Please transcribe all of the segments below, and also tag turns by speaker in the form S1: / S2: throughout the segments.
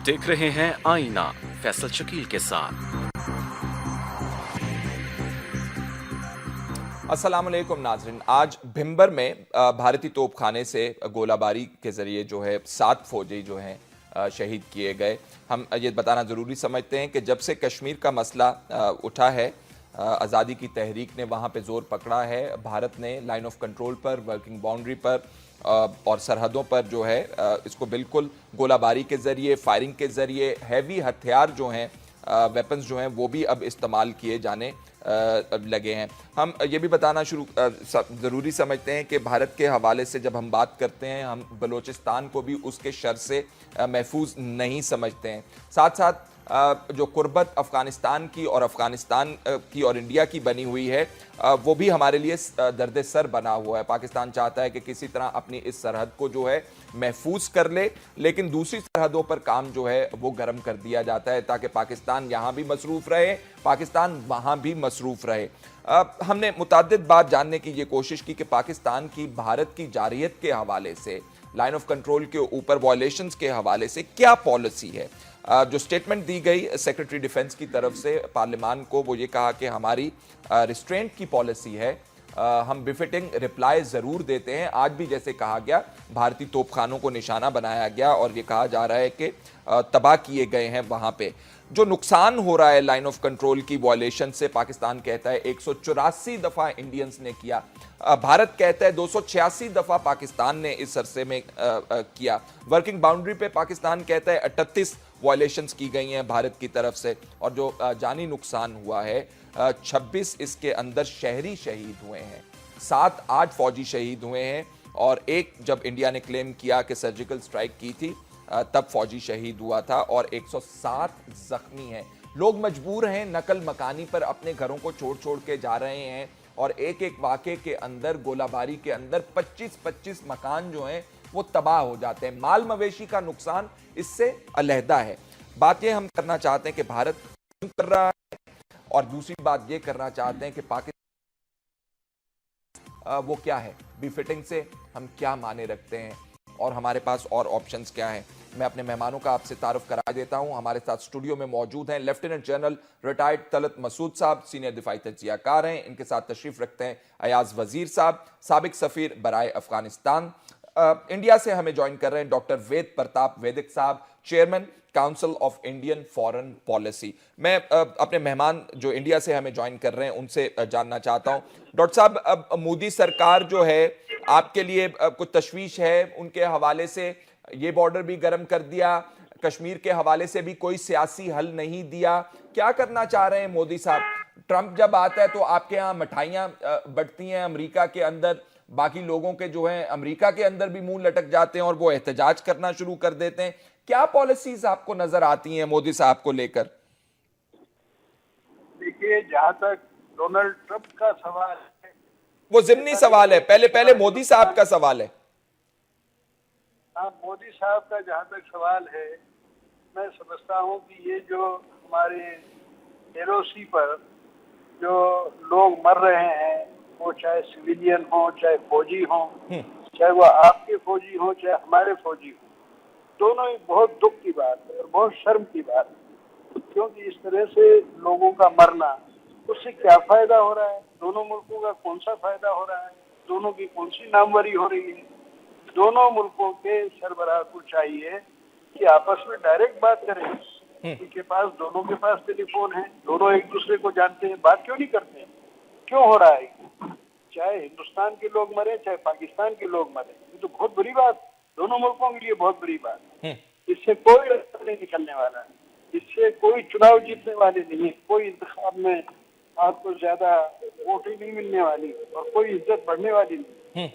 S1: देख रहे हैं आईना फैसल शकील के साथ।
S2: अस्सलाम वालेकुम नाज़रीन। आज भिंबर में भारतीय तोपखाने से गोलाबारी के ज़रिए जो है 7 फौजी जो हैं शहीद किए गए। हम ये बताना ज़रूरी समझते हैं कि जब से कश्मीर का मसला उठा है, आज़ादी की तहरीक ने वहाँ पे ज़ोर पकड़ा है। भारत ने लाइन ऑफ कंट्रोल पर, वर्किंग बाउंड्री पर और सरहदों पर जो है इसको बिल्कुल गोलाबारी के ज़रिए, फायरिंग के ज़रिए, हैवी हथियार जो हैं, वेपन्स जो हैं वो भी अब इस्तेमाल किए जाने लगे हैं। हम ये भी बताना ज़रूरी समझते हैं कि भारत के हवाले से जब हम बात करते हैं, हम बलूचिस्तान को भी उसके शर से महफूज नहीं समझते हैं। साथ साथ जो कुर्बत अफ़गानिस्तान की और इंडिया की बनी हुई है, वो भी हमारे लिए दर्द सर बना हुआ है। पाकिस्तान चाहता है कि किसी तरह अपनी इस सरहद को जो है महफूज कर ले, लेकिन दूसरी सरहदों पर काम जो है वो गर्म कर दिया जाता है ताकि पाकिस्तान यहाँ भी मसरूफ़ रहे, पाकिस्तान वहाँ भी मसरूफ़ रहे। हमने मुतअद्दिद बात जानने की ये कोशिश की कि पाकिस्तान की भारत की जारहियत के हवाले से, लाइन ऑफ कंट्रोल के ऊपर वायलेशंस के हवाले से क्या पॉलिसी है। जो स्टेटमेंट दी गई सेक्रेटरी डिफेंस की तरफ से पार्लियामान को, वो ये कहा कि हमारी रिस्ट्रेंट की पॉलिसी है, हम बिफिटिंग रिप्लाई ज़रूर देते हैं। आज भी जैसे कहा गया, भारतीय तोपखानों को निशाना बनाया गया और ये कहा जा रहा है कि तबाह किए गए हैं वहाँ पे। जो नुकसान हो रहा है लाइन ऑफ कंट्रोल की वायलेशन से, पाकिस्तान कहता है 184 दफ़ा इंडियंस ने किया, भारत कहता है 286 दफ़ा पाकिस्तान ने इस अरसे में किया। वर्किंग बाउंड्री पे पाकिस्तान कहता है 38 वायलेशंस की गई हैं भारत की तरफ से, और जो जानी नुकसान हुआ है 26 इसके अंदर शहरी शहीद हुए हैं, 7-8 फौजी शहीद हुए हैं, और एक जब इंडिया ने क्लेम किया कि सर्जिकल स्ट्राइक की थी तब फौजी शहीद हुआ था, और 107 जख्मी हैं। लोग मजबूर हैं, नकल मकानी पर अपने घरों को छोड़ के जा रहे हैं, और एक एक वाक़े के अंदर, गोलाबारी के अंदर 25-25 मकान जो हैं वो तबाह हो जाते हैं। माल मवेशी का नुकसान इससे अलहदा है। बात ये हम करना चाहते हैं कि भारत कर रहा है, और दूसरी बात ये करना चाहते हैं कि पाकिस्तान वो क्या है, बिफिटिंग से हम क्या माने रखते हैं, और हमारे पास और ऑप्शंस क्या हैं। मैं अपने मेहमानों का आपसे तारुफ करा देता हूं। हमारे साथ स्टूडियो में मौजूद हैं lieutenant general retired Talat Masood साहब, सीनियर दिफाई तज्जियाकार हैं। इनके साथ तशरीफ रखते हैं अयाज वजीर साहब, साबिक सफ़ीर बराए अफगानिस्तान। इंडिया से हमें ज्वाइन कर रहे हैं डॉक्टर वेद प्रताप वैदिक साहब, chairman council of Indian foreign policy. मैं अपने मेहमान जो इंडिया से हमें ज्वाइन कर रहे हैं उनसे जानना चाहता हूं, डॉक्टर साहब, अब मोदी सरकार जो है, आपके लिए कुछ तशवीश है उनके हवाले से? ये बॉर्डर भी गर्म कर दिया, कश्मीर के हवाले से भी कोई सियासी हल नहीं दिया, क्या करना चाह रहे हैं मोदी साहब? ट्रंप जब आता है तो आपके यहाँ मिठाइयाँ बढ़ती हैं अमेरिका के अंदर, बाकी लोगों के जो हैं अमेरिका के अंदर भी मुंह लटक जाते हैं और वो एहतजाज करना शुरू कर देते हैं। क्या पॉलिसीज आपको नजर आती हैं मोदी साहब को लेकर?
S3: देखिए, जहां तक डोनाल्ड ट्रंप का सवाल है,
S2: वो ज़िमनी सवाल है, पहले मोदी साहब का सवाल है।
S3: हाँ, मोदी साहब का जहां तक सवाल है, मैं समझता हूं कि ये जो हमारे एलओसी पर जो लोग मर रहे हैं, वो चाहे सिविलियन हो, चाहे फौजी हो, चाहे वो आपके फौजी हो, चाहे हमारे फौजी हो, दोनों ही बहुत दुख की बात है और बहुत शर्म की बात है। क्योंकि इस तरह से लोगों का मरना, उससे क्या फायदा हो रहा है? दोनों मुल्कों का कौन सा फायदा हो रहा है? दोनों की कौन सी नामवरी हो रही है? दोनों मुल्कों के सरबराह को चाहिए कि आपस में डायरेक्ट बात करें। इनके पास, दोनों के पास टेलीफोन है, दोनों एक दूसरे को जानते हैं, बात क्यों नहीं करते हैं? क्यों हो रहा है? चाहे हिंदुस्तान के लोग मरे, चाहे पाकिस्तान के लोग मरे, ये तो बहुत बुरी बात, दोनों मुल्कों के लिए बहुत बुरी बात है। इससे कोई रास्ता नहीं निकलने वाला है, इससे कोई चुनाव जीतने वाले नहीं है, कोई इंतखाब में आपको ज्यादा वोट ही नहीं मिलने वाली और कोई इज्जत बढ़ने वाली नहीं।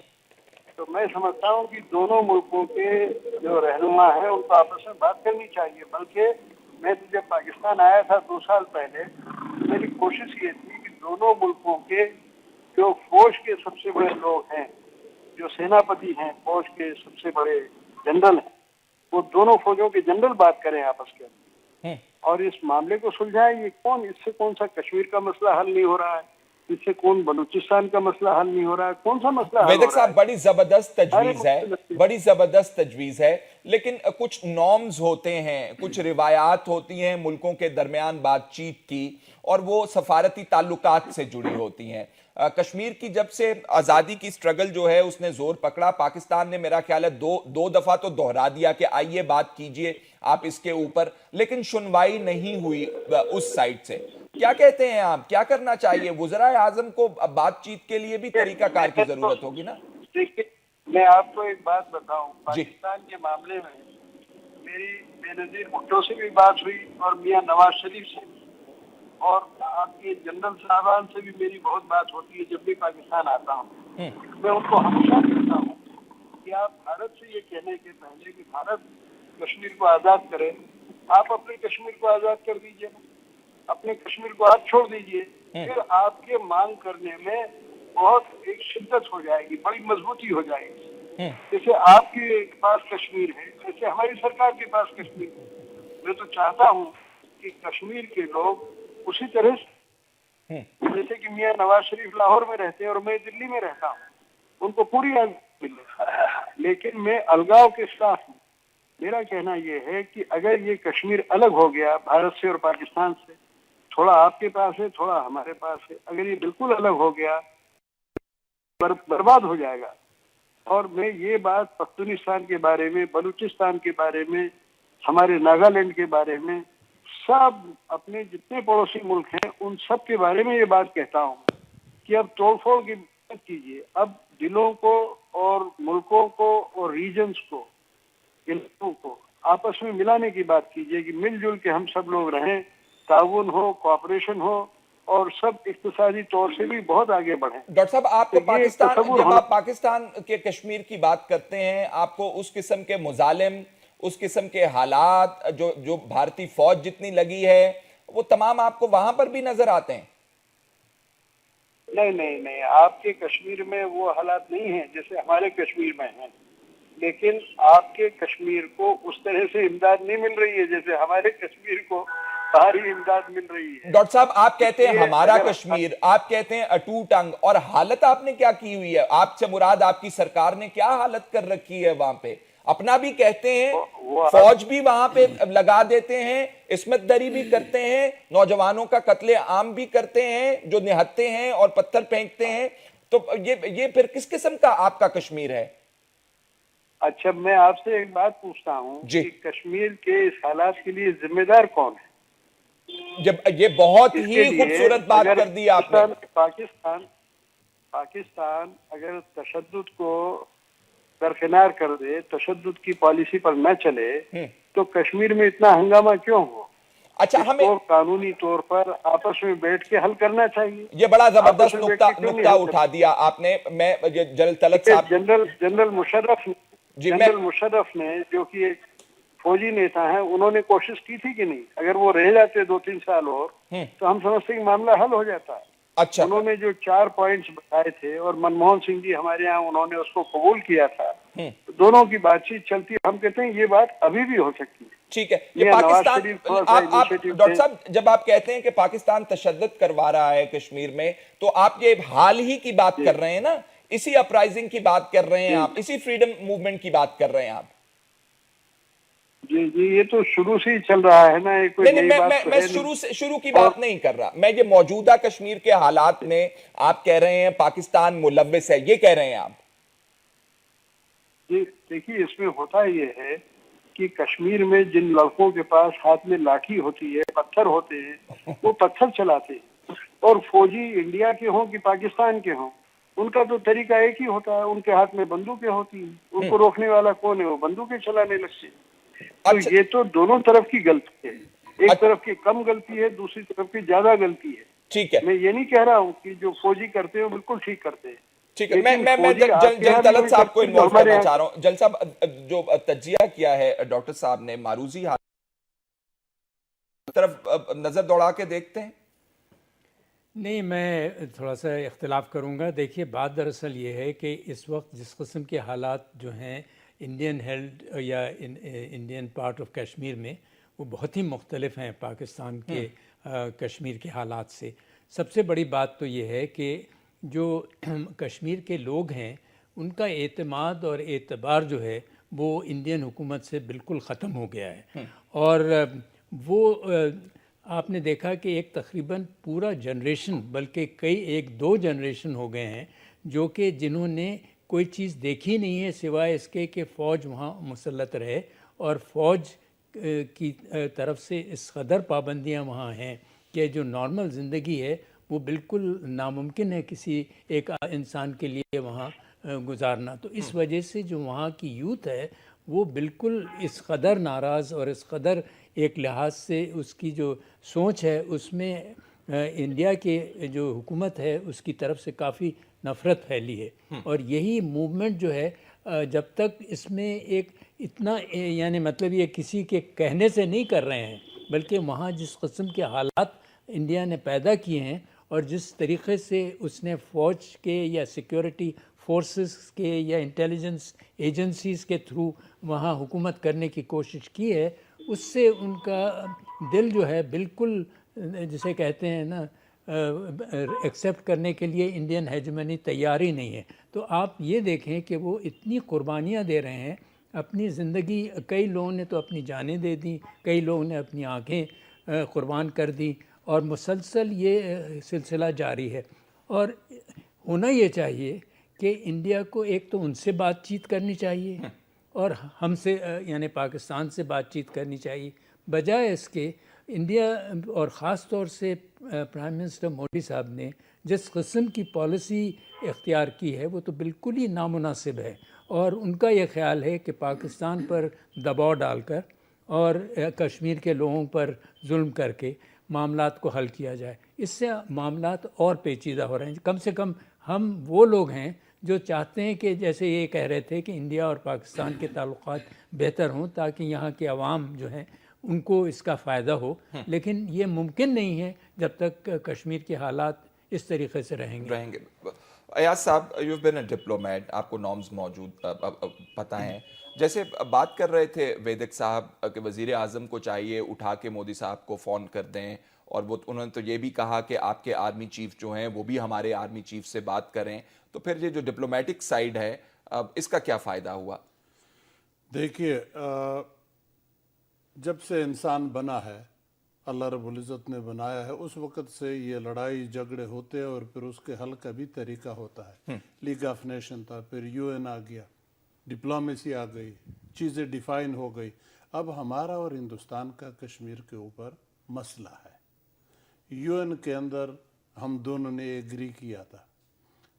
S3: तो मैं समझता हूँ कि दोनों मुल्कों के जो रहनुमा है उनको आपस में बात करनी चाहिए। बल्कि मैं तो जब पाकिस्तान आया था 2 साल पहले, मेरी कोशिश ये थी कि दोनों मुल्कों के जो फौज के सबसे बड़े लोग हैं, जो सेनापति हैं, फौज के सबसे बड़े जनरल हैं, वो दोनों फौजों के जनरल बात करें आपस के अंदर और इस मामले को सुलझाएं। ये इससे कौन सा कश्मीर का मसला हल नहीं हो रहा है, इससे कौन बलूचिस्तान का मसला हल नहीं हो रहा है, कौन सा मसला हल हो
S2: वेदक
S3: रहा
S2: साहब,
S3: है?
S2: बड़ी जबरदस्त तजवीज है,
S3: अरे,
S2: बड़ी जबरदस्त तजवीज है, लेकिन कुछ नॉर्म्स होते हैं, कुछ रिवायात होती हैं मुल्कों के दरमियान बातचीत की, और वो सफारती ताल्लुकात से जुड़ी होती हैं। कश्मीर की जब से आज़ादी की स्ट्रगल जो है उसने जोर पकड़ा, पाकिस्तान ने मेरा ख्याल है दो दफा तो दोहरा दिया कि आइए बात कीजिए आप इसके ऊपर, लेकिन सुनवाई नहीं हुई उस साइड से। क्या कहते हैं आप, क्या करना चाहिए? वज़राए आज़म को बातचीत के लिए भी तरीकाकार की जरूरत होगी ना?
S3: देखिए, मैं आपको एक बात बताऊं,
S2: जी।
S3: पाकिस्तान के मामले में मेरी बेनजीर भुट्टो से भी बात हुई और मियां नवाज शरीफ से, और आपके जनरल साहबान से भी मेरी बहुत बात होती है जब भी पाकिस्तान आता हूँ। मैं उनको हमेशा कहता हूँ कि आप भारत से ये कहने के पहले कि भारत कश्मीर को आजाद करे, आप अपने कश्मीर को आजाद कर दीजिए, अपने कश्मीर को हाथ छोड़ दीजिए, फिर आपके मांग करने में बहुत एक शिद्दत हो जाएगी, बड़ी मजबूती हो जाएगी। जैसे आपके पास कश्मीर है, जैसे हमारी सरकार के पास कश्मीर है। मैं तो चाहता हूँ कि कश्मीर के लोग उसी तरह से, जैसे कि मियां नवाज शरीफ लाहौर में रहते हैं और मैं दिल्ली में रहता हूँ, उनको पूरी आजादी मिले, लेकिन मैं अलगाव के साथ हूँ। मेरा कहना यह है कि अगर ये कश्मीर अलग हो गया भारत से और पाकिस्तान से, थोड़ा आपके पास है थोड़ा हमारे पास है, अगर ये बिल्कुल अलग हो गया बर्बाद हो जाएगा। और मैं ये बात पख्तूनिस्तान के बारे में, बलूचिस्तान के बारे में, हमारे नागालैंड के बारे में, सब अपने जितने पड़ोसी मुल्क हैं उन सब के बारे में ये बात कहता हूँ कि अब तोड़फोड़ की मत कीजिए, अब दिलों को और मुल्कों को और रीजन्स को, इलाकों को आपस में मिलाने की बात कीजिए कि मिलजुल के हम सब लोग रहें, ताउन हो, कोऑपरेशन हो, और सब इक्तिसादी तौर से भी बहुत आगे बढ़ें।
S2: डॉक्टर साहब, आपको
S3: तो ये
S2: पाकिस्तान,
S3: तसव्वुर
S2: जब
S3: होना-
S2: आप पाकिस्तान के कश्मीर की बात करते हैं, आपको उस किस्म के मुजालिम, उस किस्म के हालात जो जो भारतीय फौज जितनी लगी है, वो तमाम आपको वहां पर भी नजर आते हैं?
S3: नहीं नहीं नहीं, आपके कश्मीर में वो हालात नहीं है जैसे हमारे कश्मीर में है, लेकिन आपके कश्मीर को उस तरह से इमदाद नहीं मिल रही है जैसे हमारे कश्मीर को बाहरी इमदाद मिल रही है।
S2: डॉक्टर साहब, आप कहते हैं
S3: इसलिए
S2: हमारा
S3: अगर-
S2: कश्मीर, आप कहते हैं अटूट अंग, और हालत आपने क्या की हुई है? आपसे मुराद आपकी सरकार ने क्या हालत कर रखी है वहां पे? अपना भी कहते हैं,
S3: वो-
S2: फौज भी वहां पे लगा देते हैं, इस्मत दरी भी करते हैं, नौजवानों का कत्ले आम भी करते हैं जो निहत्ते हैं और पत्थर फेंकते हैं। तो ये फिर किस किस्म का आपका कश्मीर है?
S3: अच्छा, मैं आपसे एक बात पूछता हूँ
S2: जी।
S3: कि कश्मीर के इस हालात के लिए जिम्मेदार कौन है?
S2: जब ये बहुत
S3: इसके
S2: ही
S3: लिए
S2: खूबसूरत बात
S3: अगर
S2: कर दी आपने।
S3: पाकिस्तान अगर तशद्दुद को दरकिनार कर दे, तशद्दुद की पॉलिसी पर न चले, तो कश्मीर में इतना हंगामा क्यों हो?
S2: अच्छा, हमें
S3: इसको कानूनी तौर पर आपस में बैठ के हल करना चाहिए।
S2: ये बड़ा जबरदस्त
S3: आपस में बैठ के क्यों नहीं
S2: नुक्ता
S3: हल
S2: उठा दिया आपने। मैं ये जनरल तलत साहब,
S3: जनरल मुशर्रफ
S2: जी,
S3: जनरल मुशर्रफ ने, जो कि एक फौजी नेता हैं, उन्होंने कोशिश की थी कि नहीं? अगर वो रह जाते 2-3 साल और, तो हम समझते कि मामला हल हो जाता है।
S2: अच्छा,
S3: उन्होंने जो 4 पॉइंट्स बताए थे और मनमोहन सिंह जी हमारे यहाँ, उन्होंने उसको कबूल किया था, तो दोनों की बातचीत चलती है। हम कहते हैं ये बात अभी भी हो सकती है।
S2: ठीक है। ये
S3: मियां नवाज
S2: पाकिस्तान,
S3: शरीफ थोड़ा सा
S2: आप
S3: इनिशिएटिव
S2: डॉक्टर
S3: थे।
S2: साहब, जब आप कहते हैं कि पाकिस्तान तशद्दुद करवा रहा है कश्मीर में, तो आप ये हाल ही की बात कर रहे हैं ना? इसी अपराइजिंग की बात कर रहे हैं आप, इसी फ्रीडम मूवमेंट की बात कर रहे हैं आप?
S3: जी जी, ये तो शुरू से ही चल रहा है ना, ये कोई
S2: नहीं नहीं,
S3: नई बात तो
S2: मैं
S3: है नहीं।
S2: शुरू की बात नहीं कर रहा। मैं ये मौजूदा कश्मीर के हालात में आप कह रहे हैं पाकिस्तान मुलव्विस है, ये कह रहे हैं आप?
S3: जी देखिए, इसमें होता ये है कि कश्मीर में जिन लड़कों के पास हाथ में लाठी होती है, पत्थर होते हैं, वो पत्थर चलाते हैं, और फौजी इंडिया के हों कि पाकिस्तान के हों, उनका तो तरीका एक ही होता है, उनके हाथ में बंदूकें होती हैं, उनको रोकने वाला कौन है? वो बंदूकें चलाने लगते हैं। तो
S2: अच्छा,
S3: ये तो दोनों तरफ की गलती है, एक तरफ की कम गलती है, दूसरी तरफ की ज्यादा गलती है।
S2: ठीक है,
S3: मैं ये नहीं कह रहा हूँ कि जो फौजी करते हैं वो बिल्कुल ठीक करते हैं।
S2: ठीक है। मैं
S3: लेकिन
S2: मैं
S3: फौजी
S2: जल
S3: आपके यहाँ भी
S2: तलत
S3: वही
S2: साहब को
S3: करते हैं जो
S2: इन्वॉल्व
S3: हमारे
S2: करना
S3: यहाँ।
S2: चाह रहा हूं। जल साहब, जो तज्जिया किया है डॉक्टर साहब ने मारूजी हाल तरफ नजर दौड़ा के देखते हैं।
S4: नहीं, मैं थोड़ा सा इख्तिलाफ करूंगा। देखिए, बात दरअसल ये है कि इस वक्त जिस किस्म के हालात जो हैं इंडियन हेल्ड या इंडियन पार्ट ऑफ कश्मीर में, वो बहुत ही मुख्तलिफ हैं पाकिस्तान के कश्मीर के हालात से। سب سے بڑی بات تو یہ ہے کہ جو کشمیر کے لوگ ہیں ان کا اعتماد اور اعتبار جو ہے وہ انڈین حکومت سے بالکل ختم ہو گیا ہے، اور وہ آپ نے دیکھا کہ ایک تقریباً پورا جنریشن، بلکہ کئی 1-2 جنریشن ہو گئے ہیں جو کہ جنہوں نے کوئی چیز دیکھی نہیں ہے سوائے اس کے کہ فوج وہاں مسلط رہے، اور فوج کی طرف سے اس قدر پابندیاں وہاں ہیں کہ جو نارمل زندگی ہے وہ بالکل ناممکن ہے کسی ایک انسان کے لیے وہاں گزارنا۔ تو اس وجہ سے جو وہاں کی یوتھ ہے وہ بالکل اس قدر ناراض اور اس قدر ایک لحاظ سے اس کی جو سوچ ہے اس میں انڈیا کے جو حکومت ہے اس کی طرف سے کافی نفرت پھیلی ہے، اور یہی موومنٹ جو ہے جب تک اس میں ایک اتنا یعنی مطلب یہ کسی کے کہنے سے نہیں کر رہے ہیں، بلکہ وہاں جس قسم کے حالات انڈیا نے پیدا کیے ہیں اور جس طریقے سے اس نے فوج کے یا سیکیورٹی فورسز کے یا انٹیلیجنس ایجنسیز کے تھرو وہاں حکومت کرنے کی کوشش کی ہے، اس سے ان کا دل جو ہے بالکل جسے کہتے ہیں نا ایکسیپٹ کرنے کے لیے انڈین ہیجمنی تیار ہی نہیں ہے۔ تو آپ یہ دیکھیں کہ وہ اتنی قربانیاں دے رہے ہیں اپنی زندگی، کئی لوگوں نے تو اپنی جانیں دے دیں، کئی لوگوں نے اپنی آنکھیں قربان کر دیں، اور مسلسل یہ سلسلہ جاری ہے۔ اور ہونا یہ چاہیے کہ انڈیا کو ایک تو ان سے بات چیت کرنی چاہیے اور ہم سے یعنی پاکستان سے بات چیت کرنی چاہیے، بجائے اس کے انڈیا اور خاص طور سے پرائم منسٹر مودی صاحب نے جس قسم کی پالیسی اختیار کی ہے وہ تو بالکل ہی نامناسب ہے، اور ان کا یہ خیال ہے کہ پاکستان پر دباؤ ڈال کر اور کشمیر کے لوگوں پر ظلم کر کے معاملات کو حل کیا جائے۔ اس سے معاملات اور پیچیدہ ہو رہے ہیں۔ کم سے کم ہم وہ لوگ ہیں جو چاہتے ہیں کہ جیسے یہ کہہ رہے تھے کہ انڈیا اور پاکستان کے تعلقات بہتر ہوں تاکہ یہاں کے عوام جو ہیں ان کو اس کا فائدہ ہو، لیکن یہ ممکن نہیں ہے جب تک کشمیر کے حالات اس طریقے سے رہیں گے۔
S2: ایاز صاحب، یو بین اے ڈپلومیٹ، آپ کو نارمز موجود پتہ ہیں، جیسے بات کر رہے تھے ویدک صاحب کہ وزیر اعظم کو چاہیے اٹھا کے مودی صاحب کو فون کر دیں، اور وہ انہوں نے تو یہ بھی کہا کہ آپ کے آرمی چیف جو ہیں وہ بھی ہمارے آرمی چیف سے بات کریں، تو پھر یہ جو ڈپلومیٹک سائیڈ ہے اس کا کیا فائدہ ہوا؟
S5: دیکھیے، جب سے انسان بنا ہے، اللہ رب العزت نے بنایا ہے، اس وقت سے یہ لڑائی جھگڑے ہوتے ہیں، اور پھر اس کے حل کا بھی طریقہ ہوتا ہے۔ لیگ آف نیشن تھا، پھر یو این آ گیا، ڈپلومیسی آ گئی، چیزیں ڈیفائن ہو گئی۔ اب ہمارا اور ہندوستان کا کشمیر کے اوپر مسئلہ ہے۔ یو این کے اندر ہم دونوں نے ایگری کیا تھا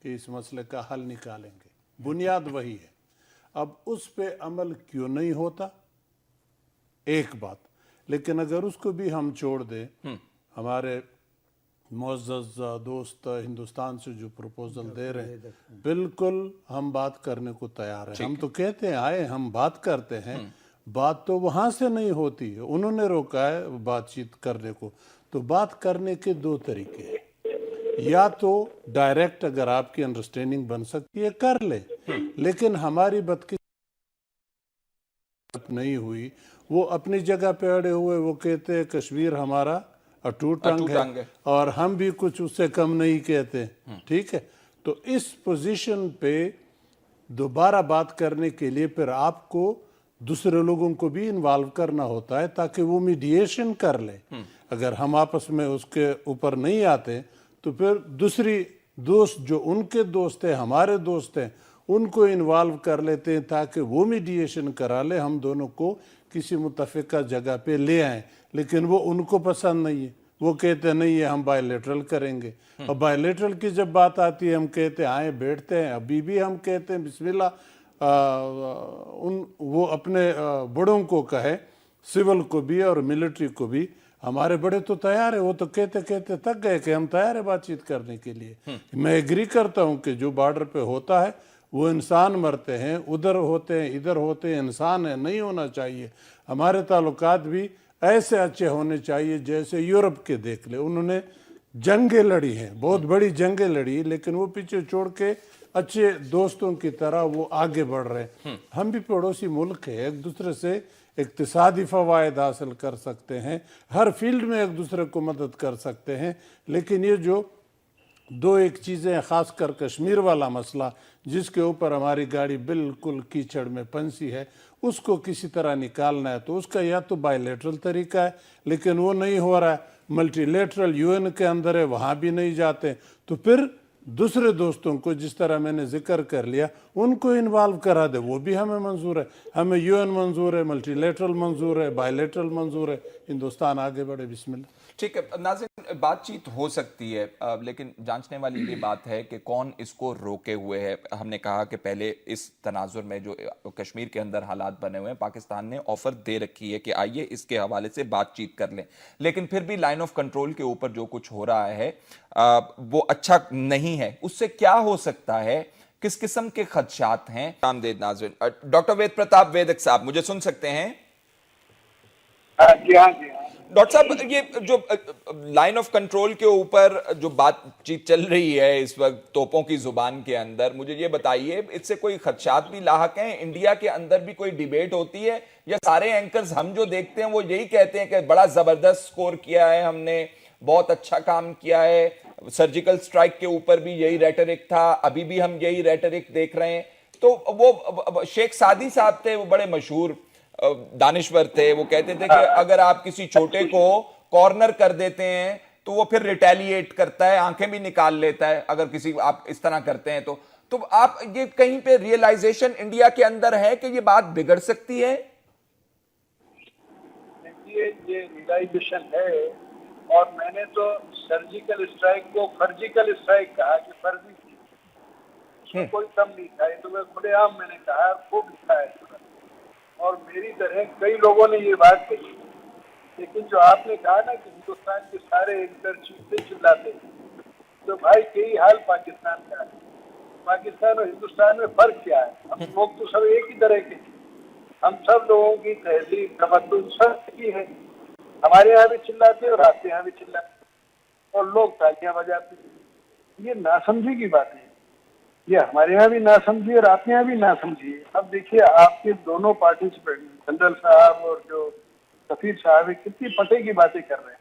S5: کہ اس مسئلے کا حل نکالیں گے، بنیاد وہی ہے۔ اب اس پہ عمل کیوں نہیں ہوتا، ایک بات، لیکن اگر اس کو بھی ہم چھوڑ دیں، ہمارے معزز دوست ہندوستان سے جو پروپوزل دے رہے ہیں بالکل ہم بات کرنے کو تیار ہیں۔ ہم تو کہتے ہیں آئے ہم بات کرتے ہیں، بات تو وہاں سے نہیں ہوتی ہے، انہوں نے روکا ہے بات چیت کرنے کو۔ تو بات کرنے کے 2 طریقے ہیں، یا تو ڈائریکٹ اگر آپ کی انڈرسٹینڈنگ بن سکتی ہے کر لیں، لیکن ہماری بدقسمتی نہیں ہوئی، وہ اپنی جگہ پہ اڑے ہوئے، وہ کہتے ہیں کشمیر ہمارا اٹوٹ ٹنگ ہے اور ہم بھی کچھ اس سے کم نہیں کہتے، ٹھیک ہے۔ تو اس پوزیشن پہ دوبارہ بات کرنے کے لیے پھر آپ کو دوسرے لوگوں کو بھی انوالو کرنا ہوتا ہے تاکہ وہ میڈیشن کر لے۔ اگر ہم آپس میں اس کے اوپر نہیں آتے تو پھر دوسری دوست جو ان کے دوست ہیں، ہمارے دوست ہیں، ان کو انوالو کر لیتے ہیں تاکہ وہ میڈیشن کرا لے، ہم دونوں کو کسی متفقہ جگہ پہ لے آئیں۔ لیکن وہ ان کو پسند نہیں ہے، وہ کہتے نہیں ہے ہم بائی لیٹرل کریں گے، اور بائی لیٹرل کی جب بات آتی ہے ہم کہتے ہیں آئیں بیٹھتے ہیں۔ ابھی بھی ہم کہتے ہیں بسم اللہ، وہ اپنے بڑوں کو کہے، سول کو بھی اور ملٹری کو بھی، ہمارے بڑے تو تیار ہیں، وہ تو کہتے کہتے تک گئے کہ ہم تیار ہیں بات چیت کرنے کے لیے۔ میں ایگری کرتا ہوں کہ جو بارڈر پہ ہوتا ہے وہ انسان مرتے ہیں، ادھر ہوتے ہیں ادھر ہوتے ہیں، انسان ہے، نہیں ہونا چاہیے۔ ہمارے تعلقات بھی ایسے اچھے ہونے چاہیے جیسے یورپ کے دیکھ لے، انہوں نے جنگیں لڑی ہیں، بہت بڑی جنگیں لڑی، لیکن وہ پیچھے چھوڑ کے اچھے دوستوں کی طرح وہ آگے بڑھ رہے ہیں۔ ہم بھی پڑوسی ملک ہیں، ایک دوسرے سے इक्तिसादी फ़वाइद हासिल कर सकते हैं, हर फील्ड में एक दूसरे को मदद कर सकते हैं। लेकिन ये जो दो एक चीज़ें, ख़ासकर कश्मीर वाला मसला जिसके ऊपर हमारी गाड़ी बिल्कुल कीचड़ में फंसी है, उसको किसी तरह निकालना है तो उसका या तो बायलैटरल तरीका है, लेकिन वो नहीं हो रहा है। मल्टीलेटरल यूएन के अंदर है, वहाँ भी नहीं जाते। तो फिर दूसरे दोस्तों को, जिस तरह मैंने जिक्र कर लिया, उनको इन्वॉल्व करा दे, वो भी हमें मंजूर है। हमें यूएन मंजूर है, मल्टीलेटरल मंजूर है, बायलैटरल मंजूर है। हिंदुस्तान आगे बढ़े, बिस्मिल्लाह।
S2: ठीक है नाज़रीन, बातचीत हो सकती है, लेकिन जांचने वाली ये बात है कि कौन इसको रोके हुए है। हमने कहा कि पहले इस तनाजुर में जो कश्मीर के अंदर हालात बने हुए हैं, पाकिस्तान ने ऑफर दे रखी है कि आइए इसके हवाले से बातचीत कर लें, लेकिन फिर भी लाइन ऑफ कंट्रोल के ऊपर जो कुछ हो रहा है वो अच्छा नहीं है। उससे क्या हो सकता है, किस किस्म के खदशात हैं? आमदेद नाज़रीन। डॉक्टर वेद प्रताप वेदक साहब, मुझे सुन सकते हैं?
S3: जी हाँ, जी हाँ।
S2: डॉक्टर साहब, ये जो लाइन ऑफ कंट्रोल के ऊपर जो बातचीत चल रही है इस वक्त तोपों की जुबान के अंदर, मुझे ये बताइए, इससे कोई खदशात भी लाहक हैं? इंडिया के अंदर भी कोई डिबेट होती है, या सारे एंकर्स हम जो देखते हैं वो यही कहते हैं कि बड़ा जबरदस्त स्कोर किया है हमने, बहुत अच्छा काम किया है, सर्जिकल स्ट्राइक के ऊपर भी यही रेटरिक था, अभी भी हम यही रेटरिक देख रहे हैं? तो वो शेख सादी साहब थे, वो बड़े मशहूर दानिश्वर थे, वो कहते थे कि अगर आप किसी छोटे को कॉर्नर कर देते हैं तो वो फिर रिटेलिएट करता है, आंखें भी निकाल लेता है अगर किसी आप इस तरह करते हैं तो आप ये कहीं पे रियलाइजेशन इंडिया के अंदर है कि ये बात बिगड़ सकती है?
S3: ये रियलाइजेशन है, और मैंने तो सर्जिकल स्ट्राइक को फर्जिकल स्ट्राइक कहा कि फर्जी थी, उसमें कोई कम नहीं था। ये तो मैं खुलेआम मैंने कहा, खूब लिखा है, और मेरी तरह कई लोगों ने ये बात कही। लेकिन जो आपने कहा ना कि हिंदुस्तान के सारे एंकर चीखते चिल्लाते, तो भाई यही हाल पाकिस्तान का है। पाकिस्तान और हिंदुस्तान में फर्क क्या है? हम लोग तो सब एक ही तरह के, हम सब लोगों की तहजीब तमद्दुन सब की है। हमारे यहाँ भी चिल्लाते और आपके यहाँ भी चिल्लाते, और लोग तालियां बजाते। ये नासमझी की बात है, ये हमारे यहाँ भी ना समझिए और आपके यहाँ भी ना समझिए। अब देखिए, आपके दोनों पार्टिसिपेंट जनरल साहब और जो सफीर साहब है, कितनी पते की बातें कर रहे हैं।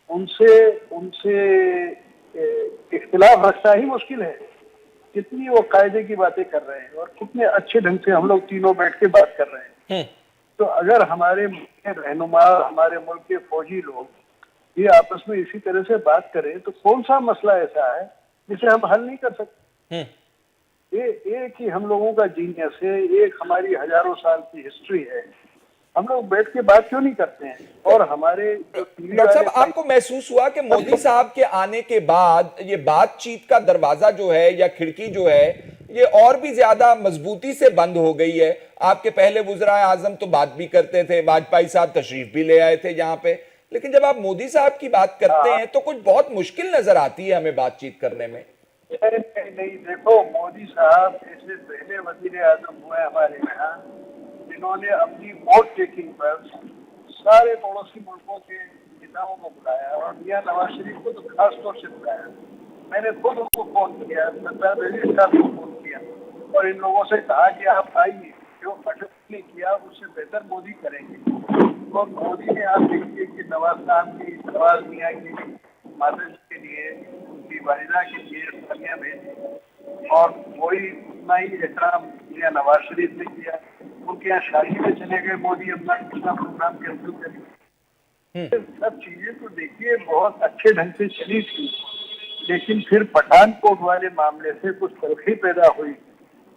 S3: उनसे इख्तिलाफ रखना ही मुश्किल है। कितनी वो कायदे की बातें कर रहे हैं, और कितने अच्छे ढंग से हम लोग तीनों बैठ के बात कर रहे हैं। तो अगर हमारे मुल्क के रहनुमा, हमारे मुल्क के फौजी लोग ये आपस में इसी तरह से बात करें, तो कौन सा मसला ऐसा है जिसे हम हल नहीं कर सकते? एक ही हम लोगों का जीनियस है, एक हमारी हजारों साल की हिस्ट्री है। हम लोग बैठ के बात क्यों नहीं करते हैं? और हमारे
S2: डॉक्टर साहब, आपको महसूस हुआ कि मोदी साहब के आने के बाद ये बातचीत का दरवाजा जो है या खिड़की जो है ये और भी ज्यादा मजबूती से बंद हो गई है? आपके पहले वुज़राए आजम तो बात भी करते थे, वाजपेयी साहब तशरीफ भी ले आए थे यहाँ पे, लेकिन जब आप मोदी साहब की बात करते हैं तो कुछ बहुत मुश्किल नजर आती है हमें बातचीत करने में।
S3: नहीं, देखो, मोदी साहब ऐसे पहले वजीर आजम हुए हमारे यहाँ, जिन्होंने अपनी वोट टेकिंग पर सारे पड़ोसी मुल्कों के नेताओं को बुलाया, और मियां नवाज शरीफ को तो खास तौर से बुलाया। मैंने खुद उनको फोन किया, सरदार रजीज साहब को फोन किया, और इन लोगों से कहा कि आप आइए, जो अटक ने किया उससे बेहतर मोदी करेंगे। और मोदी ने आप देखिए कि नवाज मियाँ की माता जी के लिए, उनकी वालिदा के लिए सलियाँ भेजी, और वही इतना ही एहतराम मियां नवाज शरीफ ने किया। उनके यहाँ शादी में चले गए मोदी, अपना पिछला प्रोग्राम कैंसिल करें। सब चीजें तो देखिए बहुत अच्छे ढंग से चली थी, लेकिन फिर पठानकोट वाले मामले से कुछ तलखी पैदा हुई,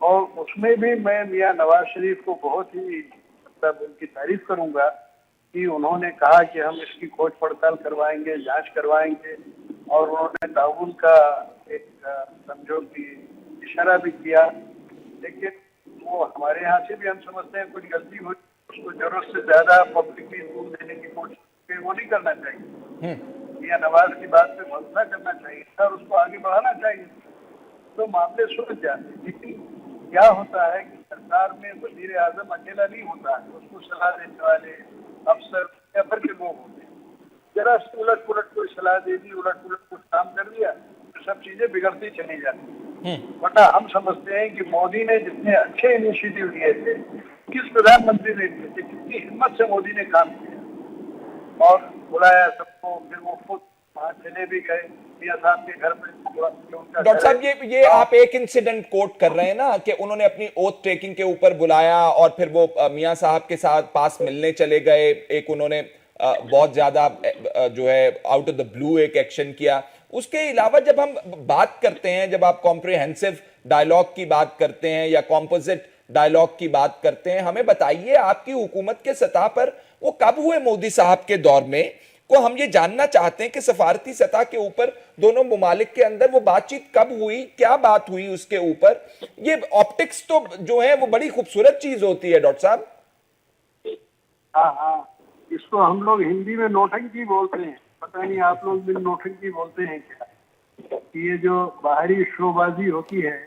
S3: और उसमें भी मैं मियां नवाज शरीफ को बहुत ही मतलब उनकी तारीफ करूंगा कि उन्होंने कहा कि हम इसकी खोज पड़ताल करवाएंगे, जांच करवाएंगे, और उन्होंने ताउन का एक समझो कि इशारा भी किया। लेकिन वो हमारे यहाँ से भी हम समझते हैं कुछ गलती हुई, उसको जरूरत से ज्यादा पब्लिकली दूर देने की कोशिश, वो नहीं करना चाहिए। मियां नवाज की बात पे भरोसा करना चाहिए और उसको आगे बढ़ाना चाहिए, तो मामले सुलझ जाते। लेकिन क्या होता है कि सरकार में वजीर आजम अकेला नहीं होता है, उसको सलाह देने वाले अफसर या फिर के लोग होते हैं। जरा से उलट पुलट कोई सलाह दे दी, उलट पुलट कुछ काम कर दिया, तो सब चीजें बिगड़ती चली जाती। वरना हम समझते हैं कि मोदी ने जितने अच्छे इनिशिएटिव लिए थे किस प्रधानमंत्री ने दिए थे, कितनी हिम्मत से मोदी ने काम किया और बुलाया सबको, फिर वो खुद वहाँ चले भी गए मियां साहब के घर पे।
S2: डॉक्टर साहब ये आप एक इंसिडेंट कोट कर रहे हैं ना कि उन्होंने अपनी ओथ टेकिंग के ऊपर बुलाया और फिर वो मियां साहब के साथ पास मिलने चले गए, एक उन्होंने बहुत ज्यादा जो है आउट ऑफ द ब्लू एक एक्शन किया। उसके अलावा जब हम बात करते हैं, जब आप कॉम्प्रिहेंसिव डायलॉग की बात करते हैं या कॉम्पोजिट डायलॉग की बात करते हैं, हमें बताइए आपकी हुकूमत के सतह पर वो कब हुए मोदी साहब के दौर में, को हम ये जानना चाहते हैं कि सफारती सतह के ऊपर दोनों मुमालिक के अंदर वो बातचीत कब हुई, क्या बात हुई उसके ऊपर। ये ऑप्टिक्स तो जो है वो बड़ी खूबसूरत चीज होती है डॉक्टर साहब।
S3: हाँ, इसको हम लोग हिंदी में नौटंकी बोलते हैं, पता नहीं आप लोग भी नौटंकी बोलते हैं क्या। ये जो बाहरी शोबाजी होती है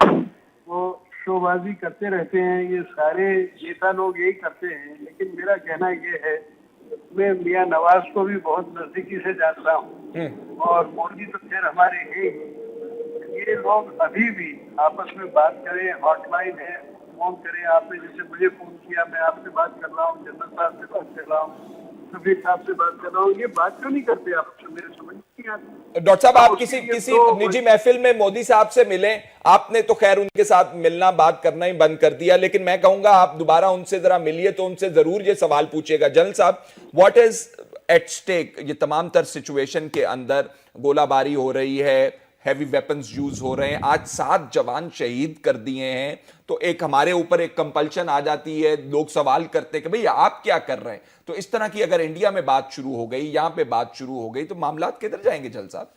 S3: वो शोबाजी करते रहते हैं, ये सारे नेता लोग यही करते हैं। लेकिन मेरा कहना ये है, मैं मियां नवाज को भी बहुत नजदीकी से जानता हूँ और मोदी तो खैर हमारे हैं। ये लोग अभी भी आपस में बात करें, हॉटलाइन है, फोन करें, आपने जैसे मुझे फोन किया, मैं आपसे बात कर रहा हूँ, जनरल साहब से बात कर रहा हूँ, सफीर साहब से बात कर रहा हूँ, ये बात क्यों नहीं करते आप? मेरे समझ नहीं आता।
S2: डॉक्टर साहब आप किसी निजी महफिल में मोदी साहब से मिले, आपने तो खैर उनके साथ मिलना बात करना ही बंद कर दिया, लेकिन मैं कहूंगा आप दोबारा उनसे जरा मिलिए तो उनसे जरूर ये सवाल पूछिएगा, जनरल साहब व्हाट इज एट स्टेक। ये तमाम तर सिचुएशन के अंदर गोलाबारी हो रही है, हैवी वेपन्स यूज हो रहे हैं, आज 7 जवान शहीद कर दिए हैं, तो एक हमारे ऊपर एक कंपल्शन आ जाती है, लोग सवाल करते हैं कि भाई आप क्या कर रहे हैं। तो इस तरह की अगर इंडिया में बात शुरू हो गई, यहां पे बात शुरू हो गई, तो मामला किधर जाएंगे जल साहब?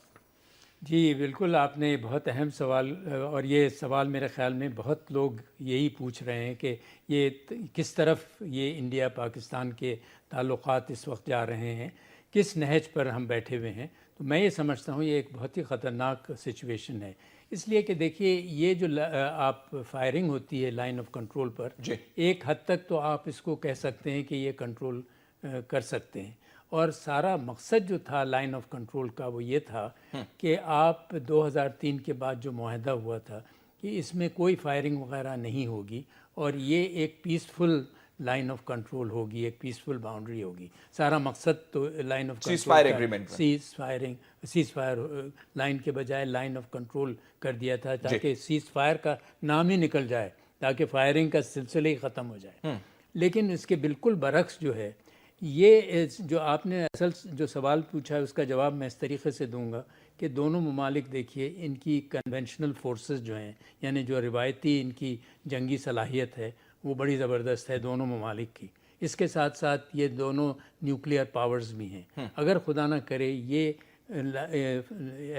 S4: जी बिल्कुल, आपने बहुत अहम सवाल, और ये सवाल मेरे ख्याल में बहुत लोग यही पूछ रहे हैं कि ये किस तरफ ये इंडिया पाकिस्तान के ताल्लुकात इस वक्त जा रहे हैं, किस नहज पर हम बैठे हुए हैं। तो मैं ये समझता हूँ ये एक बहुत ही ख़तरनाक सिचुएशन है, इसलिए कि देखिए ये जो आप फायरिंग होती है लाइन ऑफ कंट्रोल पर, एक हद तक तो आप इसको कह सकते हैं कि ये कंट्रोल कर सकते हैं, और सारा मकसद जो था लाइन ऑफ कंट्रोल का वो ये था कि आप 2003 के बाद जो मुआहदा हुआ था कि इसमें कोई फायरिंग वगैरह नहीं होगी और ये एक पीसफुल लाइन ऑफ कंट्रोल होगी, एक पीसफुल बाउंड्री होगी। सारा मकसद तो line of
S2: ceasefire agreement,
S4: ceasefire line के बजाय लाइन ऑफ कंट्रोल कर दिया था, ताकि सीज़फायर का नाम ही निकल जाए, ताकि फायरिंग का सिलसिला ही ख़त्म हो जाए। लेकिन इसके बिल्कुल बरक्स जो है, ये जो आपने असल जो सवाल पूछा है उसका जवाब मैं इस तरीके से दूंगा कि दोनों ममालिक देखिए इनकी कन्वेंशनल फोर्सेस जो हैं, यानी जो रिवायती इनकी जंगी सलाहियत है वो बड़ी ज़बरदस्त है दोनों ममालिक की। इसके साथ साथ ये दोनों न्यूक्लियर पावर्स भी हैं। अगर खुदा ना करे ये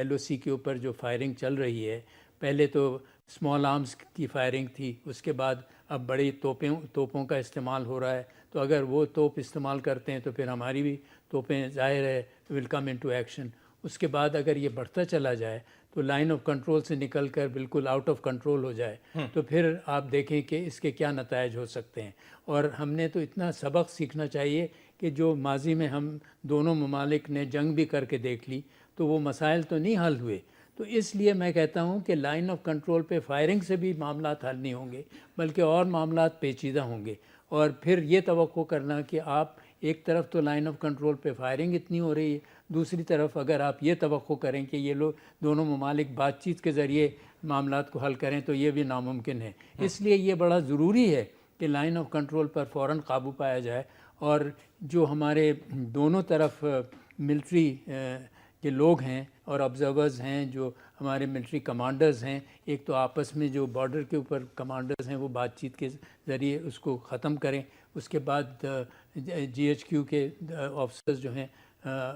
S4: LOC के ऊपर जो फायरिंग चल रही है, पहले तो स्मॉल आर्म्स की फायरिंग थी, उसके बाद अब बड़ी तोपों का इस्तेमाल हो रहा है, तो अगर वो तोप इस्तेमाल करते हैं तो फिर हमारी भी तोपें ज़ाहिर है विल कम इनटू एक्शन। उसके बाद अगर ये बढ़ता चला जाए तो लाइन ऑफ कंट्रोल से निकलकर बिल्कुल आउट ऑफ कंट्रोल हो जाए, तो फिर आप देखें कि इसके क्या नतायज हो सकते हैं। और हमने तो इतना सबक सीखना चाहिए कि जो माजी में हम दोनों ममालिक ने जंग भी करके देख ली तो वो मसाइल तो नहीं हल हुए। तो इसलिए मैं कहता हूँ कि लाइन ऑफ कंट्रोल पे फायरिंग से भी मामला हल नहीं होंगे, बल्कि और मामला पेचीदा होंगे। और फिर ये तवक्को करना कि आप एक तरफ तो लाइन ऑफ कंट्रोल पे फायरिंग इतनी हो रही है, दूसरी तरफ अगर आप ये तवक्को करें कि ये लोग दोनों ममालिक बातचीत के ज़रिए मामलात को हल करें तो ये भी नामुमकिन है। इसलिए ये बड़ा ज़रूरी है कि लाइन ऑफ कंट्रोल पर फ़ौरन काबू पाया जाए, और जो हमारे दोनों तरफ मिलिट्री के लोग हैं और ऑब्जर्वर्स हैं, जो हमारे मिलिट्री कमांडर्स हैं, एक तो आपस में जो बॉर्डर के ऊपर कमांडर्स हैं वो बातचीत के ज़रिए उसको ख़त्म करें। उसके बाद GHQ के ऑफिसर्स जो हैं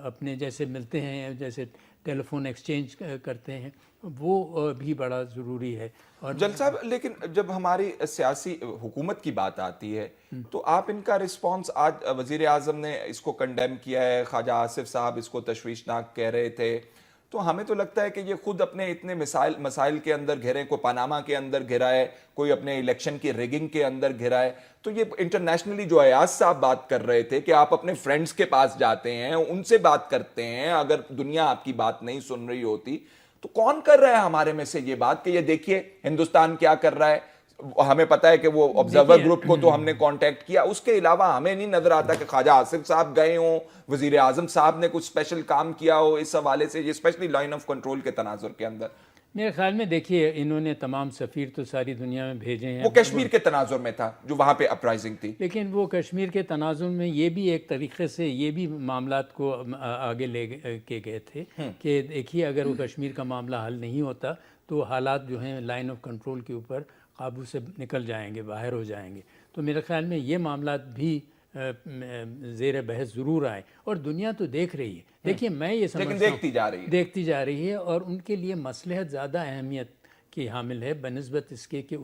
S4: अपने जैसे मिलते हैं, जैसे टेलीफोन एक्सचेंज करते हैं, वो भी बड़ा ज़रूरी है। और
S2: जल साहब, लेकिन जब हमारी सियासी हुकूमत की बात आती है तो आप इनका रिस्पांस, आज वज़ीर आज़म ने इसको कंडेम किया है, ख्वाजा आसिफ साहब इसको तशवीशनाक कह रहे थे, तो हमें तो लगता है कि ये खुद अपने इतने मसाइल के अंदर घिरे, कोई पनामा के अंदर घिरा है, कोई अपने इलेक्शन की रिगिंग के अंदर घिरा है। तो ये इंटरनेशनली जो अयाज साहब बात कर रहे थे कि आप अपने फ्रेंड्स के पास जाते हैं, उनसे बात करते हैं, अगर दुनिया आपकी बात नहीं सुन रही होती तो कौन कर रहा है हमारे में से ये बात कि ये देखिए हिंदुस्तान क्या कर रहा है, ہمیں پتا ہے کہ وہ آبزرور گروپ کو تو ہم نے کانٹیکٹ کیا, اس کے علاوہ ہمیں نہیں نظر آتا کہ خواجہ آصف صاحب گئے ہوں, وزیر اعظم صاحب نے کچھ اسپیشل کام کیا ہو اس حوالے سے, یہ اسپیشلی لائن آف کنٹرول کے تناظر کے اندر.
S4: میرے خیال میں دیکھیے انہوں نے تمام سفیر تو ساری دنیا میں بھیجے ہیں,
S2: وہ کشمیر کے تناظر میں تھا جو وہاں پہ اپرائزنگ تھی,
S4: لیکن وہ کشمیر کے تناظر میں یہ بھی ایک طریقے سے یہ بھی معاملات کو آگے لے کے گئے تھے کہ دیکھیے اگر وہ کشمیر کا معاملہ حل نہیں ہوتا تو حالات جو ہیں لائن آف کنٹرول کے اوپر قابو سے نکل جائیں گے, باہر ہو جائیں گے. تو میرے خیال میں یہ معاملات بھی زیر بحث ضرور آئے, اور دنیا تو دیکھ رہی ہے. دیکھیے میں یہ سمجھتا ہوں دیکھتی جا رہی ہے, اور ان کے لیے مصلحت زیادہ اہمیت کی حامل ہے بنسبت اس کے کہ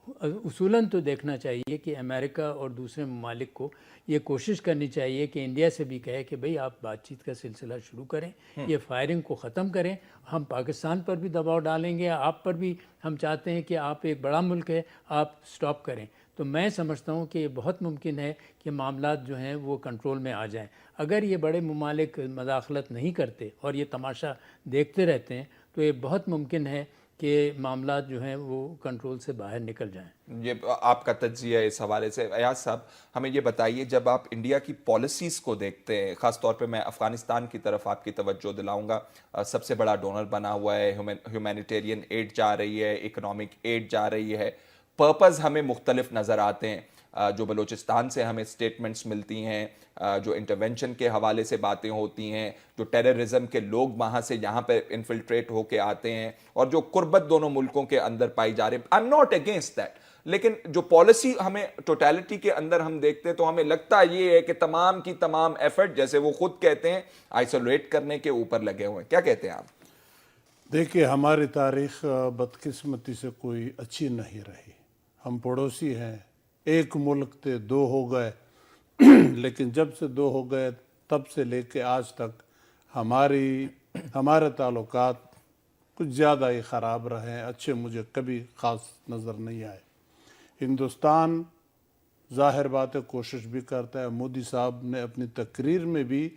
S4: اصولاً تو دیکھنا چاہیے کہ امریکہ اور دوسرے ممالک کو یہ کوشش کرنی چاہیے کہ انڈیا سے بھی کہے کہ بھئی آپ بات چیت کا سلسلہ شروع کریں, یہ فائرنگ کو ختم کریں. ہم پاکستان پر بھی دباؤ ڈالیں گے, آپ پر بھی ہم چاہتے ہیں کہ آپ ایک بڑا ملک ہے, آپ سٹاپ کریں. تو میں سمجھتا ہوں کہ یہ بہت ممکن ہے کہ معاملات جو ہیں وہ کنٹرول میں آ جائیں. اگر یہ بڑے ممالک مداخلت نہیں کرتے اور یہ تماشا دیکھتے رہتے ہیں تو یہ بہت ممکن ہے کہ معاملات جو ہیں وہ کنٹرول سے باہر نکل جائیں.
S2: یہ آپ کا تجزیہ اس حوالے سے. ایاز صاحب ہمیں یہ بتائیے, جب آپ انڈیا کی پالیسیز کو دیکھتے ہیں, خاص طور پہ میں افغانستان کی طرف آپ کی توجہ دلاؤں گا, سب سے بڑا ڈونر بنا ہوا ہے, ہیومینیٹیرین ایڈ جا رہی ہے, اکنامک ایڈ جا رہی ہے, پرپز ہمیں مختلف نظر آتے ہیں. جو بلوچستان سے ہمیں سٹیٹمنٹس ملتی ہیں, جو انٹرونشن کے حوالے سے باتیں ہوتی ہیں, جو ٹیررزم کے لوگ وہاں سے یہاں پہ انفلٹریٹ ہو کے آتے ہیں, اور جو قربت دونوں ملکوں کے اندر پائی جا رہی ہے. I am not against that, لیکن جو پالیسی ہمیں ٹوٹیلٹی کے اندر ہم دیکھتے ہیں تو ہمیں لگتا یہ ہے کہ تمام کی تمام ایفرٹ, جیسے وہ خود کہتے ہیں, آئسولیٹ کرنے کے اوپر لگے ہوئے ہیں. کیا کہتے ہیں آپ؟
S5: دیکھیے ہماری تاریخ بدقسمتی سے کوئی اچھی نہیں رہی. ہم پڑوسی ہیں, ایک ملک تھے, 2 ہو گئے, لیکن جب سے 2 ہو گئے تب سے لے کے آج تک ہمارے تعلقات کچھ زیادہ ہی خراب رہے ہیں. اچھے مجھے کبھی خاص نظر نہیں آئے. ہندوستان ظاہر بات ہے کوشش بھی کرتا ہے. مودی صاحب نے اپنی تقریر میں بھی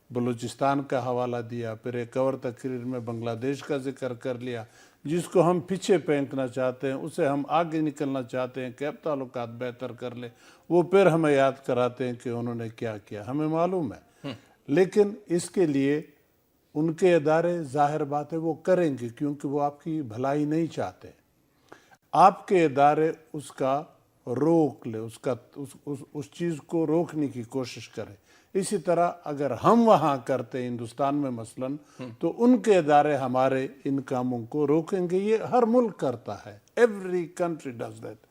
S5: بلوچستان کا حوالہ دیا, پھر ایک اور تقریر میں بنگلہ دیش کا ذکر کر لیا. جس کو ہم پیچھے پھینکنا چاہتے ہیں, اسے ہم آگے نکلنا چاہتے ہیں کہ اب تعلقات بہتر کر لیں, وہ پھر ہمیں یاد کراتے ہیں کہ انہوں نے کیا کیا. ہمیں معلوم ہے, لیکن اس کے لیے ان کے ادارے ظاہر بات ہے وہ کریں گے, کیونکہ وہ آپ کی بھلائی نہیں چاہتے. آپ کے ادارے اس کا روک لے, اس چیز کو روکنے کی کوشش کریں. اسی طرح اگر ہم وہاں کرتے ہندوستان میں مثلاً, تو ان کے ادارے ہمارے ان کاموں کو روکیں گے. یہ ہر ملک کرتا ہے, every country does that.